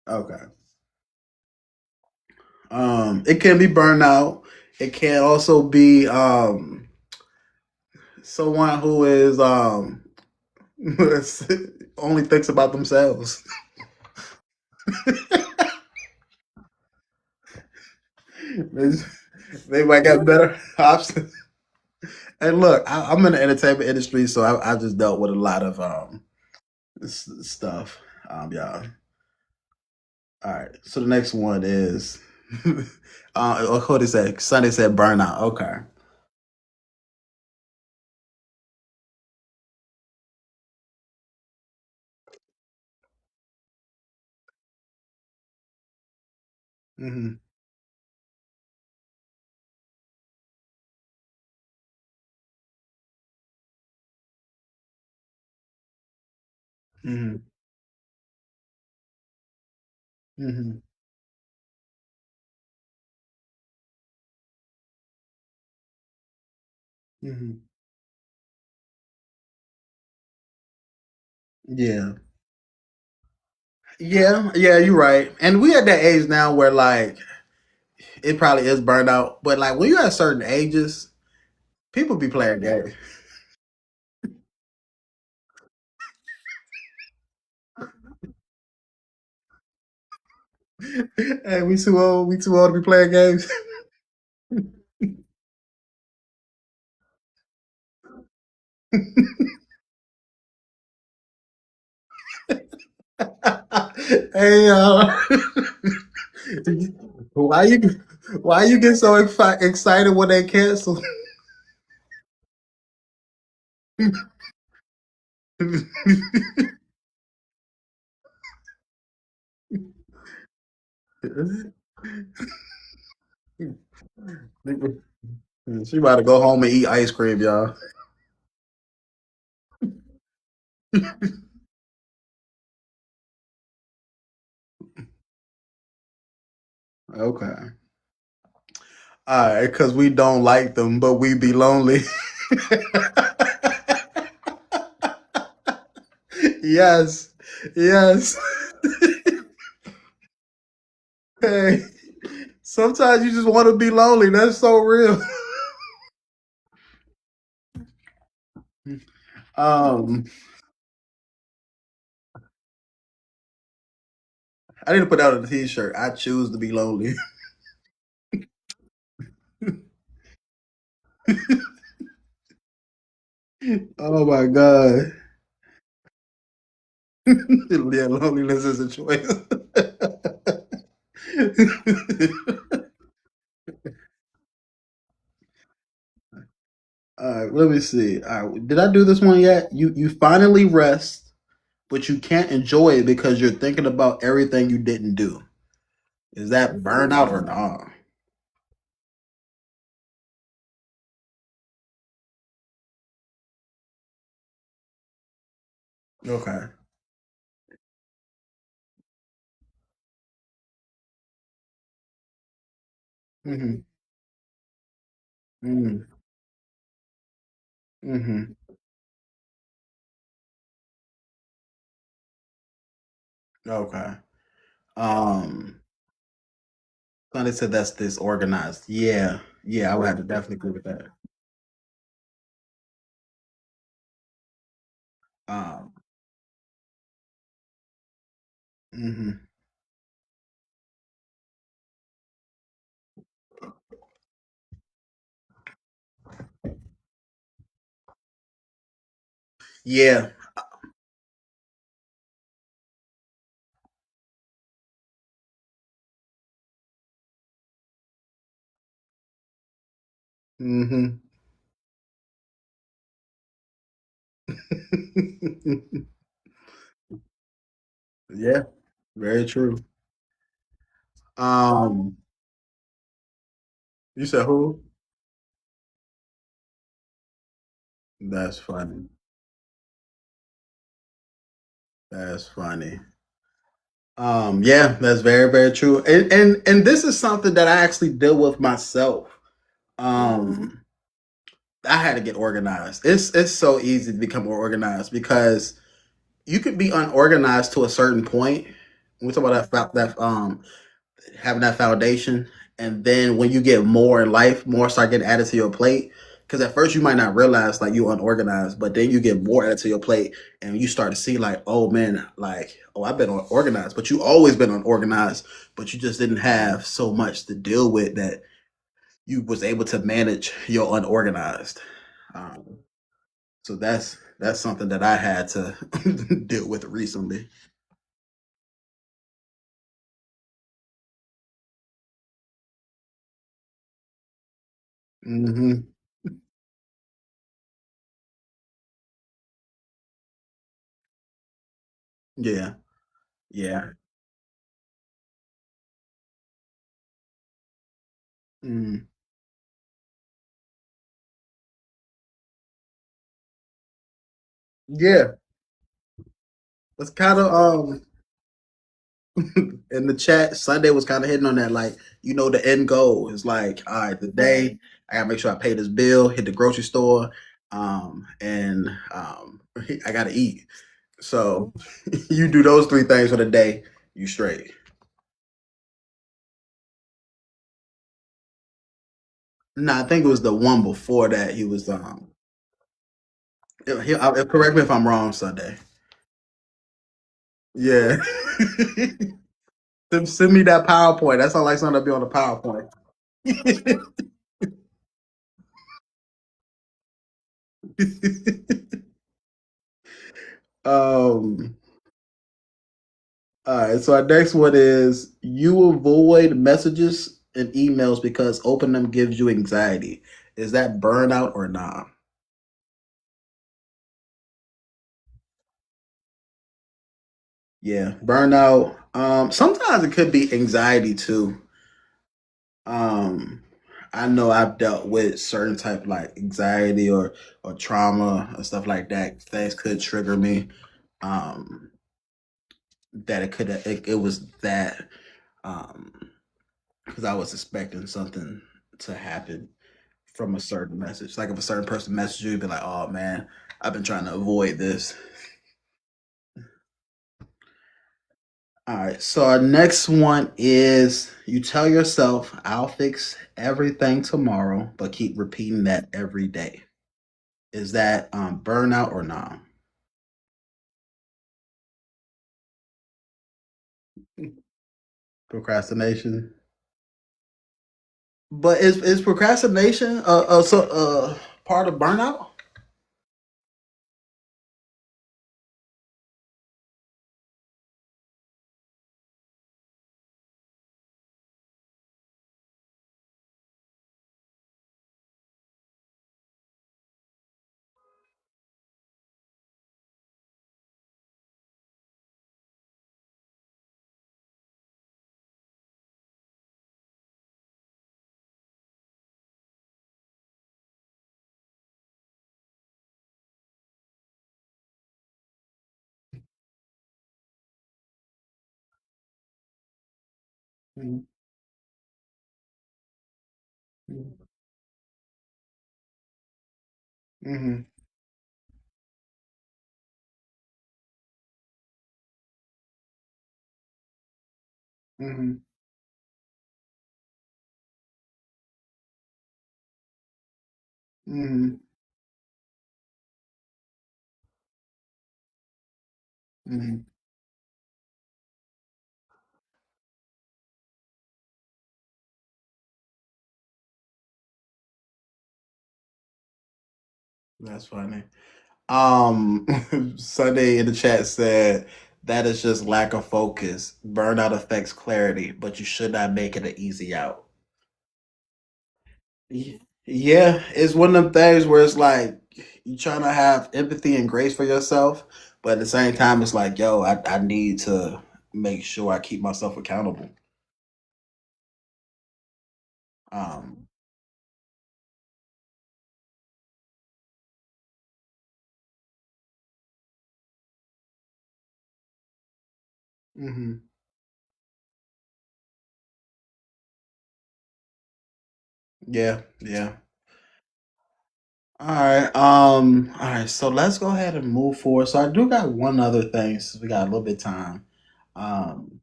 Speaker 1: Okay. It can be burnout. It can also be someone who is only thinks about themselves. they, they might get better options. And look, I'm in the entertainment industry, so I just dealt with a lot of stuff. Yeah. All right. So the next one is what is that? Sunday said burnout. Okay. Mm-hmm. Mm-hmm. Mm-hmm. Mm-hmm. Yeah. Yeah, yeah, you're right. And we at that age now where like it probably is burnout, but like when you're at certain ages, people be playing games. Hey, we too old. We too old to be playing games. Hey, why you why you get so excited when they cancel? She about to go home and eat ice cream, y'all. Okay. All right, because we don't like them, but we be lonely. Yes, yes. Hey, sometimes you just want to be lonely. That's so real. Um, I need to put out a T-shirt. I choose to be lonely. Oh my god. Yeah, loneliness is a choice. All right, let me see. All right, did I do this one yet? You finally rest, but you can't enjoy it because you're thinking about everything you didn't do. Is that burnout or not? Okay. Mm-hmm. Mm-hmm. Mm-hmm. Okay. Um, Sonny said that's disorganized. Yeah. Yeah, I would have to definitely agree with that. Um, mhm. Yeah. Mm-hmm. Yeah, very true. Um, you said who? That's funny. That's funny. Yeah, that's very, very true. And this is something that I actually deal with myself. Um, I had to get organized. It's so easy to become more organized because you could be unorganized to a certain point. We talk about that having that foundation, and then when you get more in life, more start getting added to your plate. Because at first you might not realize like you unorganized, but then you get more added to your plate, and you start to see like, oh man, like oh I've been organized, but you always been unorganized, but you just didn't have so much to deal with that you was able to manage your unorganized. Um, So that's something that I had to deal with recently. Hmm. Yeah, yeah. Mm. Yeah, it's kind of in the chat. Sunday was kind of hitting on that, like the end goal is like, all right, today I gotta make sure I pay this bill, hit the grocery store, and I gotta eat. So you do those three things for the day, you straight. No, I think it was the one before that. He was correct me if I'm wrong, Sunday. Yeah. Send me that PowerPoint. That's all like something to be on the PowerPoint. um. All right. So our next one is you avoid messages and emails because opening them gives you anxiety. Is that burnout or not? Yeah, burnout. Sometimes it could be anxiety too. Um, I know I've dealt with certain type of like anxiety or trauma and stuff like that. Things could trigger me. Um, that it was that um because I was expecting something to happen from a certain message. Like if a certain person messaged you, you'd be like, "Oh man, I've been trying to avoid this." All right. So our next one is you tell yourself, "I'll fix everything tomorrow," but keep repeating that every day. Is that burnout or not? Procrastination. But is procrastination part of burnout? Mm-hmm. Mm-hmm. Mm-hmm. Mm-hmm. Mm-hmm. That's funny. Sunday in the chat said that is just lack of focus. Burnout affects clarity, but you should not make it an easy out. Yeah, it's one of them things where it's like you trying to have empathy and grace for yourself, but at the same time, it's like, yo, I need to make sure I keep myself accountable. Um, mhm. Yeah, yeah. All right. So let's go ahead and move forward. So I do got one other thing since we got a little bit of time. Um,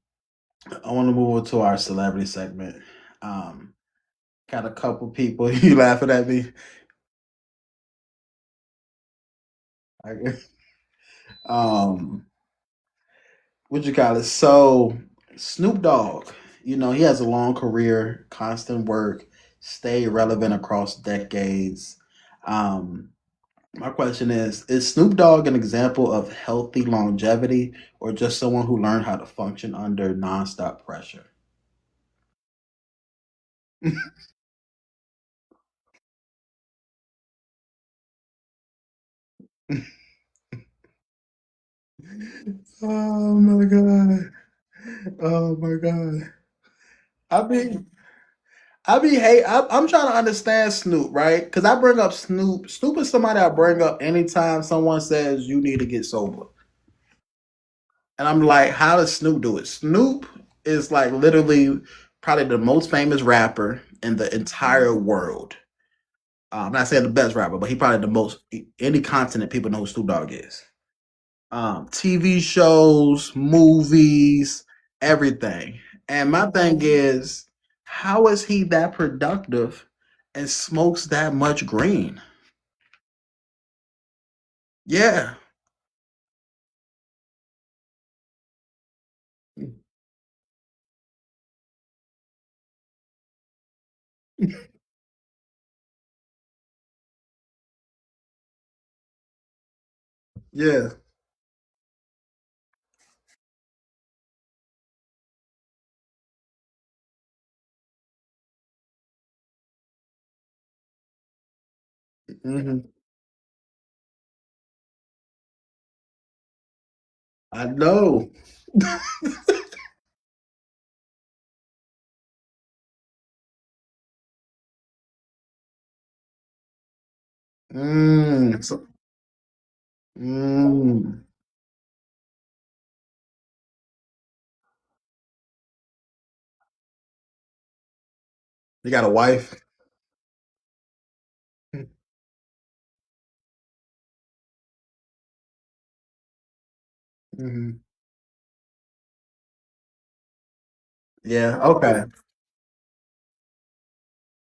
Speaker 1: I want to move over to our celebrity segment. Um, got a couple people. You laughing at me? I- um, what you call it? So Snoop Dogg, he has a long career, constant work, stay relevant across decades. Um, My question is Snoop Dogg an example of healthy longevity or just someone who learned how to function under nonstop pressure? Oh my god. Oh my god. I mean, I'm trying to understand Snoop, right? Because I bring up Snoop. Snoop is somebody I bring up anytime someone says you need to get sober. And I'm like, how does Snoop do it? Snoop is like literally probably the most famous rapper in the entire world. I'm not saying the best rapper, but he probably the most any continent people know who Snoop Dogg is. TV shows, movies, everything. And my thing is, how is he that productive and smokes that much green? Yeah. Yeah. Hmm. I know. So, mm, you got a wife? Hmm. Yeah. Okay.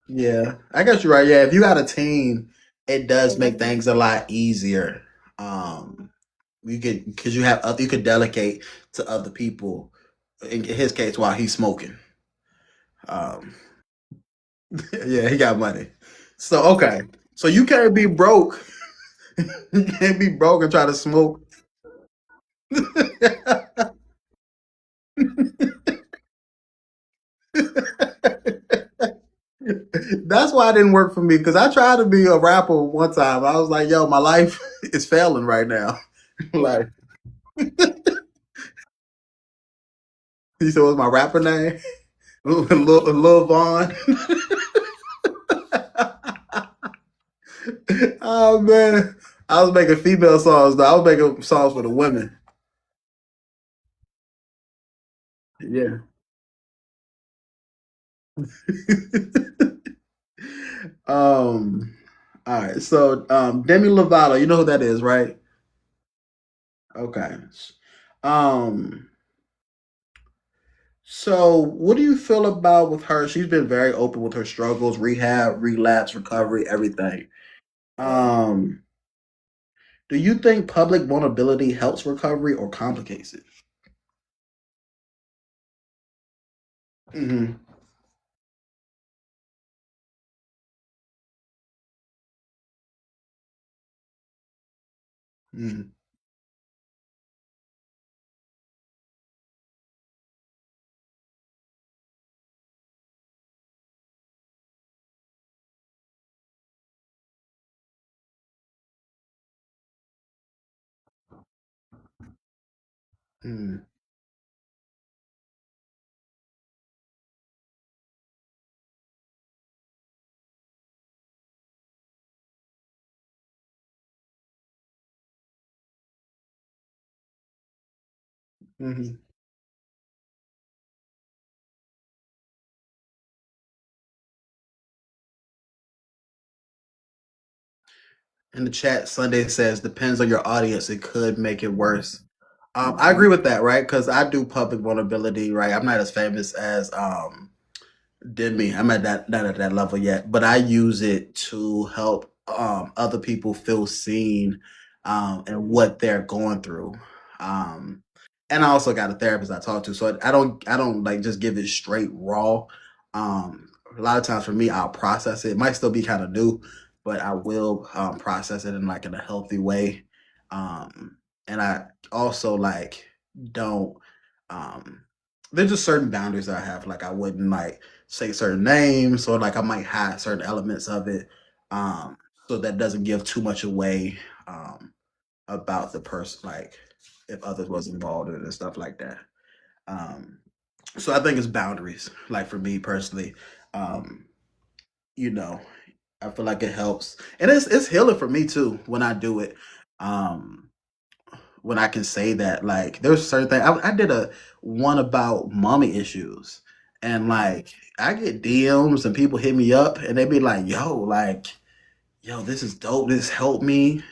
Speaker 1: Yeah, I guess you're right. Yeah, if you got a team, it does make things a lot easier. Um, you could because you have other, you could delegate to other people. In his case, while he's smoking. Um, yeah, he got money. So okay, so you can't be broke. You can't be broke and try to smoke. That's why it didn't work for me because I tried to be a rapper one time. I was like, "Yo, my life is failing right now." Like, you said, "What's my rapper name?" Lil Vaughn. Oh man, I was making female songs though. I was making songs for the women. Yeah. um. All right. So, Demi Lovato, you know who that is, right? Okay. Um. So, what do you feel about with her? She's been very open with her struggles, rehab, relapse, recovery, everything. Um. Do you think public vulnerability helps recovery or complicates it? Hmm. Hmm. Hmm. Hmm. In the chat, Sunday says depends on your audience. It could make it worse. I agree with that, right? Because I do public vulnerability, right? I'm not as famous as Demi. I'm at that not at that level yet, but I use it to help other people feel seen and what they're going through. Um, and I also got a therapist I talk to, so I don't like just give it straight raw. A lot of times for me, I'll process it. It might still be kind of new, but I will process it in like in a healthy way. And I also like don't um there's just certain boundaries that I have. Like I wouldn't like say certain names, or like I might hide certain elements of it. Um so that doesn't give too much away about the person, like if others was involved in it and stuff like that. Um so I think it's boundaries. Like for me personally, um, you know, I feel like it helps. And it's healing for me too when I do it. Um when I can say that, like there's certain things I did a one about mommy issues, and like I get DMs and people hit me up and they be like, yo, this is dope, this helped me.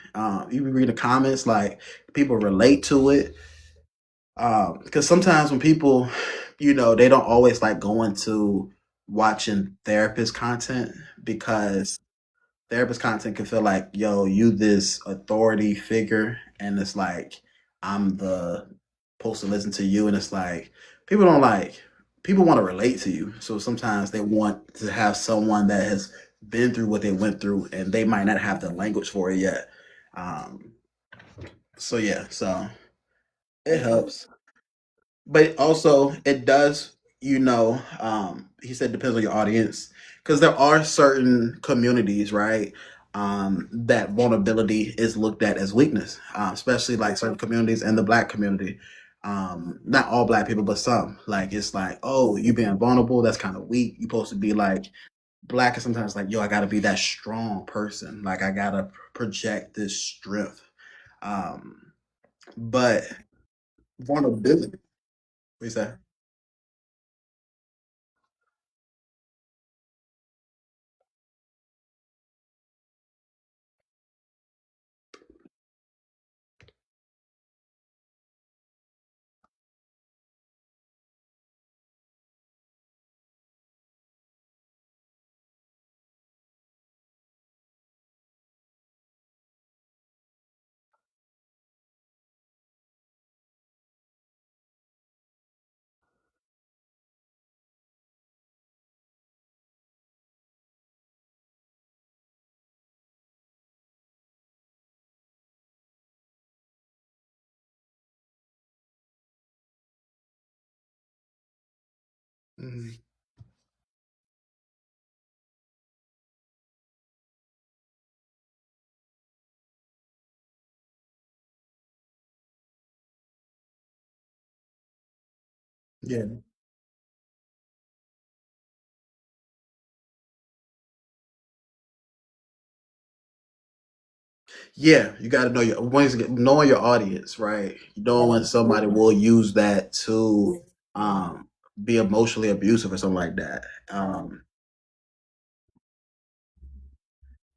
Speaker 1: You read the comments, like people relate to it. Because sometimes when people, they don't always like going to watching therapist content, because therapist content can feel like, yo, you this authority figure, and it's like I'm the supposed to listen to you, and it's like people don't like people want to relate to you, so sometimes they want to have someone that has been through what they went through, and they might not have the language for it yet. Um, so yeah, so it helps. But also it does, he said depends on your audience, because there are certain communities, right, that vulnerability is looked at as weakness, especially like certain communities in the black community. Not all black people, but some, like it's like, oh, you being vulnerable, that's kind of weak, you're supposed to be like black, and sometimes like, yo, I gotta be that strong person, like I gotta project this strength. Um but vulnerability, what you say? Mhm. Yeah. Yeah, you got to know your once again, knowing your audience, right? You don't want somebody will use that to um be emotionally abusive or something like that.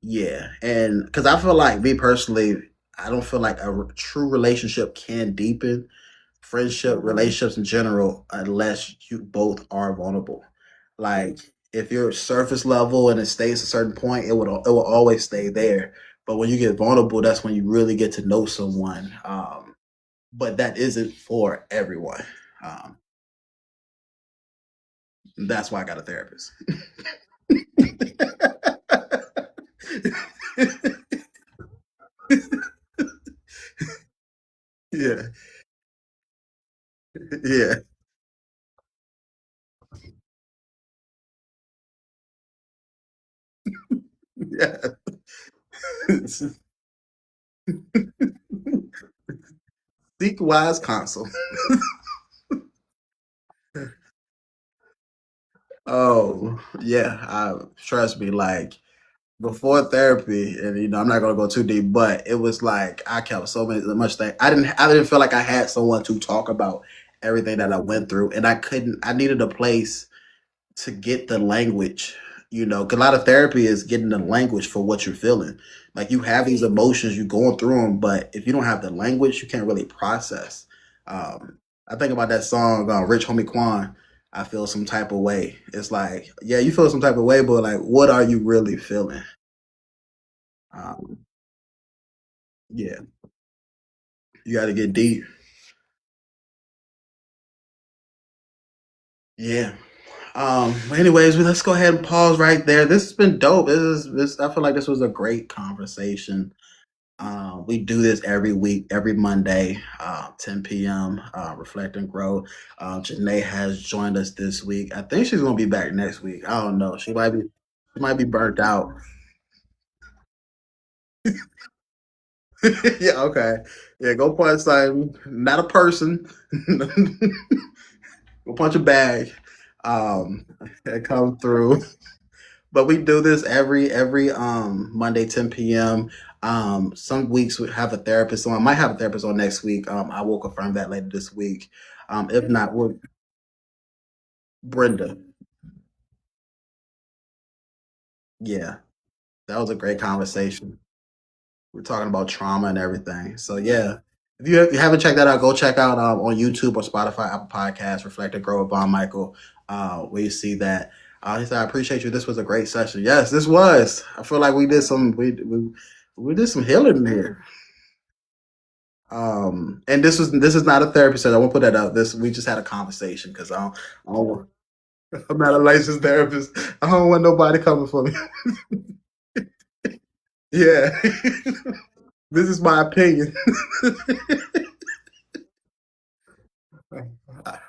Speaker 1: Yeah, and because I feel like me personally, I don't feel like true relationship can deepen friendship, relationships in general, unless you both are vulnerable. Like if you're surface level and it stays a certain point, it will always stay there. But when you get vulnerable, that's when you really get to know someone. But that isn't for everyone. Um, that's why I got a therapist. Yeah, yeah, yeah. Seek wise counsel. Oh yeah, trust me. Like before therapy, and I'm not gonna go too deep, but it was like I kept much thing. I didn't feel like I had someone to talk about everything that I went through, and I couldn't. I needed a place to get the language, 'cause a lot of therapy is getting the language for what you're feeling. Like you have these emotions, you're going through them, but if you don't have the language, you can't really process. I think about that song, Rich Homie Quan. I feel some type of way. It's like, yeah, you feel some type of way, but like, what are you really feeling? Um, yeah, you got to get deep. Yeah, Anyways, let's go ahead and pause right there. This has been dope. This. I feel like this was a great conversation. We do this every week, every Monday, 10 p.m. Reflect and grow. Janae has joined us this week. I think she's gonna be back next week. I don't know. She might be burnt out. Yeah. Okay. Yeah. Go punch something. Not a person. Go punch a bag. And come through. But we do this every Monday 10 p.m. Some weeks we have a therapist on. I might have a therapist on next week. I will confirm that later this week. If not, we'll Brenda. Yeah, that was a great conversation. We're talking about trauma and everything. So yeah, if you haven't checked that out, go check out on YouTube or Spotify, Apple Podcasts, Reflect and Grow with Von Michael. Where you see that. He said, "I appreciate you. This was a great session." Yes, this was. I feel like we did some healing in here. And this is not a therapy session. I won't put that out. This we just had a conversation because I don't I'm not a licensed therapist. I don't want nobody coming for me. Yeah, this is my opinion.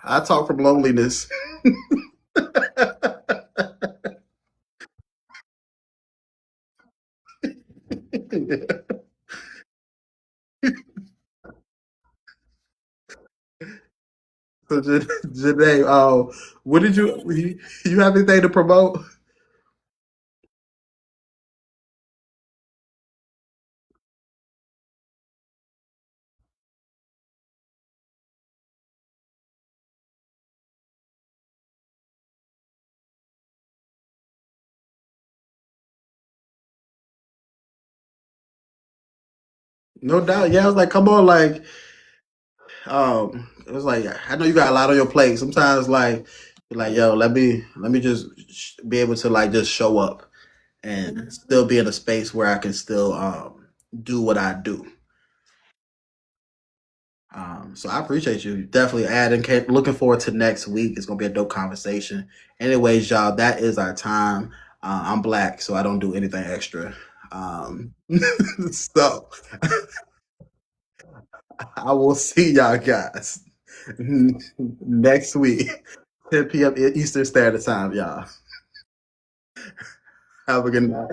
Speaker 1: I talk from loneliness. So Janae, what did you have anything to promote? No doubt. Yeah, I was like, come on, like, it was like I know you got a lot on your plate. Sometimes, like, yo, let me just be able to like just show up and still be in a space where I can still do what I do. So I appreciate you definitely adding. Looking forward to next week. It's gonna be a dope conversation. Anyways, y'all, that is our time. I'm black, so I don't do anything extra. Um, so I will see y'all guys next week, 10 p.m. Eastern Standard Time, y'all. Have a good night.